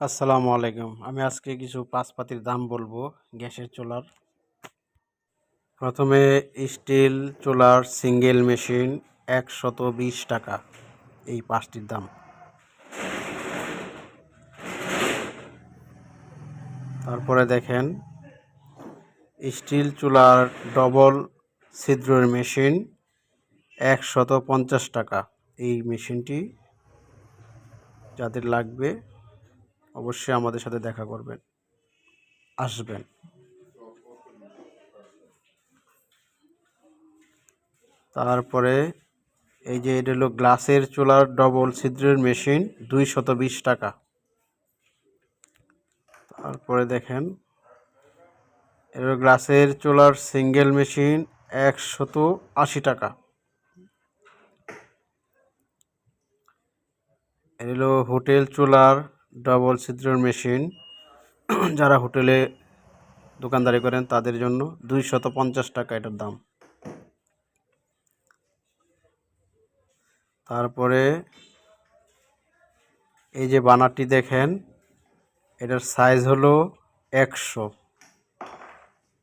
আসসালামু আলাইকুম। আমি আজকে কিছু পাঁচপাতির দাম বলবো গ্যাসের চুলার। প্রথমে স্টিল চুলার সিঙ্গেল মেশিন ১২০ টাকা, এই পাঁচটির দাম। তারপরে দেখেন স্টিল চুলার ডবল ছিদ্রের মেশিন ১৫০ টাকা। এই মেশিনটি যাদের লাগবে অবশ্যই আমাদের সাথে দেখা করবেন, আসবেন। তারপরে এই যে এটা হলো গ্লাসের চুলার ডবল ছিদ্রের মেশিন ২২০ টাকা। তারপরে দেখেন এটা হলো গ্লাসের চুলার সিঙ্গেল মেশিন ১৮০ টাকা। এটা হলো হোটেল চুলার ডবল ছিদ্রের মেশিন, যারা হোটেলে দোকানদারি করেন তাদের জন্য ২৫০ টাকা এটার দাম। তারপরে এই যে বানারটি দেখেন, এটার সাইজ হলো ১০০,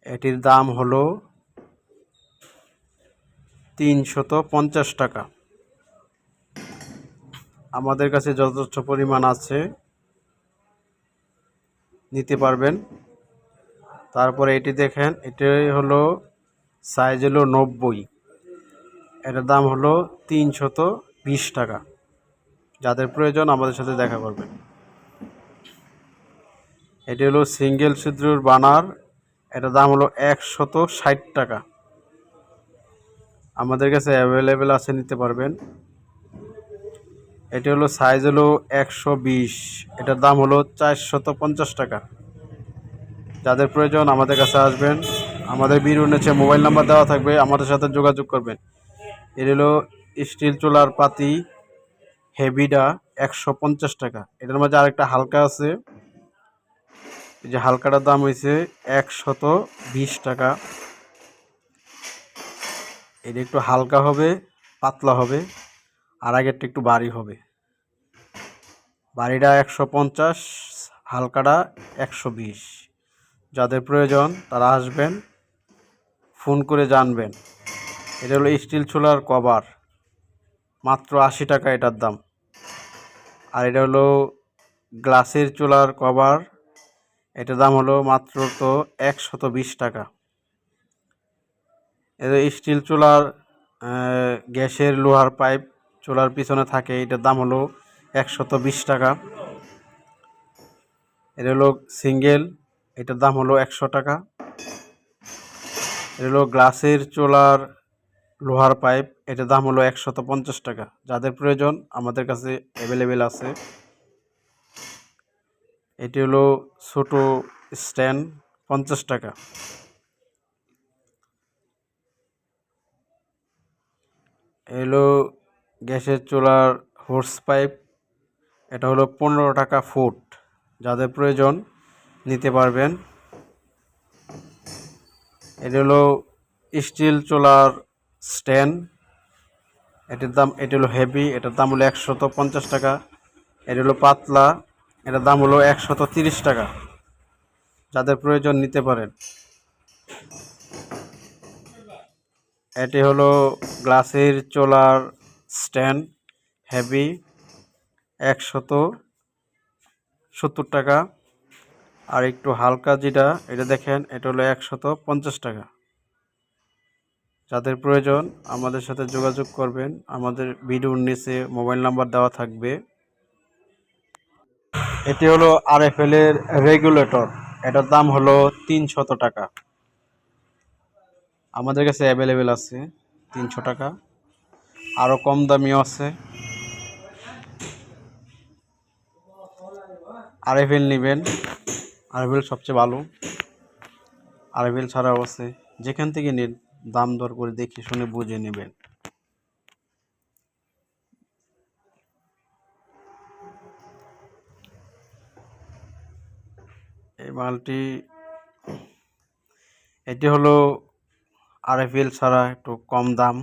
এটির দাম হলো ৩৫০ টাকা। আমাদের কাছে যথেষ্ট পরিমাণ আছে, নিতে পারবেন। তারপরে এটি দেখেন, এটাই হলো সাইজ হলো ৯০, এটার দাম হলো ৩২০ টাকা। যাদের প্রয়োজন আমাদের সাথে দেখা করবেন। এটি হলো সিঙ্গেল ছিদ্রের বানার, এটার দাম হলো ১৬০ টাকা। আমাদের কাছে অ্যাভেলেবেল আছে, নিতে পারবেন। এটি হলো সাইজ হলো ১২০, এটার দাম হলো ৪৫০ টাকা। যাদের প্রয়োজন আমাদের কাছে আসবেন। আমাদের ভিডিওর নিচে মোবাইল নাম্বার দেওয়া থাকবে, আমাদের সাথে যোগাযোগ করবেন। এর হলো স্টিল চুলার পাতি হেভিটা ১৫০ টাকা। এটার মাঝে আরেকটা হালকা আছে, এই যে হালকাটার দাম হয়েছে ১২০ টাকা। এটা একটু হালকা হবে, পাতলা হবে, আর আগেরটা একটু ভারী হবে। ভারীটা ১৫০, হালকাটা ১২০। যাদের প্রয়োজন তারা আসবেন, ফোন করে জানবেন। এটা হলো স্টিল চুলার কভার, মাত্র ৮০ টাকা এটার দাম। আর এটা হলো গ্লাসের চুলার কভার, এটার দাম হলো মাত্র তো ১২০ টাকা। এটা স্টিল চুলার গ্যাসের লোহার পাইপ চুলার পিছনে থাকে, এটার দাম হলো ১২০ টাকা। এটা হলো সিঙ্গেল, এটার দাম হলো ১০০ টাকা। এটা হলো গ্লাসের চুলার লোহার পাইপ, এটার দাম হলো ১৫০ টাকা। যাদের প্রয়োজন আমাদের কাছে অ্যাভেলেবেল আছে। এটি হলো ছোট স্ট্যান্ড, ৫০ টাকা। এলো গ্যাসের চুলার হোস পাইপ, এটা হলো ১৫ টাকা ফুট। যাদের প্রয়োজন নিতে পারবেন। এটা হলো স্টিল চুলার স্ট্যান্ড, এটা হলো হেভি, এটার দাম হলো ১৫০ টাকা। এটা হলো পাতলা, এটার দাম হলো ১৩০ টাকা। যাদের প্রয়োজন নিতে পারেন। এটি হলো গ্লাসের চুলার স্ট্যান্ড হেভি, ১৭০ টাকা। আর একটু হালকা যেটা, এটা দেখেন, এটা হলো ১৫০ টাকা। যাদের প্রয়োজন আমাদের সাথে যোগাযোগ করবেন, আমাদের ভিডিওর নিচে মোবাইল নাম্বার দেওয়া থাকবে। এটি হলো RFL এর রেগুলেটর, এটার দাম হলো ৩০০ টাকা। আমাদের কাছে অ্যাভেলেবেল আছে ৩০০ টাকা, আরও কম দামিও আছে। RFL নেবেন, RFL সবচেয়ে ভালো। RFL ছাড়াও আছে, যেখান থেকে নিন দাম দর করে দেখে শুনে বুঝে নেবেন। এই মালটি, এটি হলো RFL ছাড়া একটু কম দাম,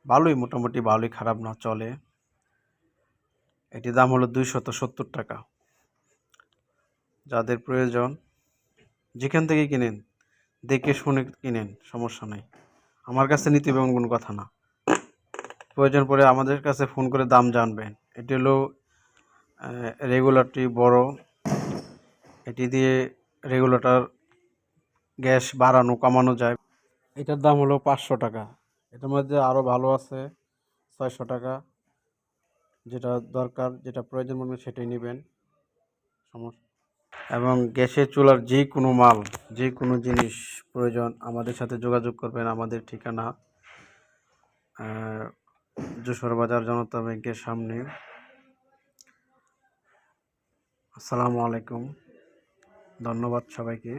ভালোই, মোটামুটি ভালোই, খারাপ না, চলে। এটির দাম হলো ২৭০ টাকা। যাদের প্রয়োজন যেখান থেকে কিনেন দেখে শুনে কিনেন, সমস্যা নেই। আমার কাছে নিতে হবে এমন কোনো কথা না। প্রয়োজন পড়ে আমাদের কাছে ফোন করে দাম জানবেন। এটি হলো রেগুলারটি বড়, এটি দিয়ে রেগুলেটর গ্যাস বাড়ানো কমানো যায়। এটার দাম হলো 500 টাকা। এটার মধ্যে আরও ভালো আছে 600 টাকা। যেটা দরকার, যেটা প্রয়োজন মনে হয় সেটাই নেবেন, সমস্যা। এবং গ্যাসের চুলার যে কোনো মাল, যে কোনো জিনিস প্রয়োজন আমাদের সাথে যোগাযোগ করবেন। আমাদের ঠিকানা যশোর বাজার জনতা ব্যাংকের সামনে। আসসালামু আলাইকুম, ধন্যবাদ সবাইকে।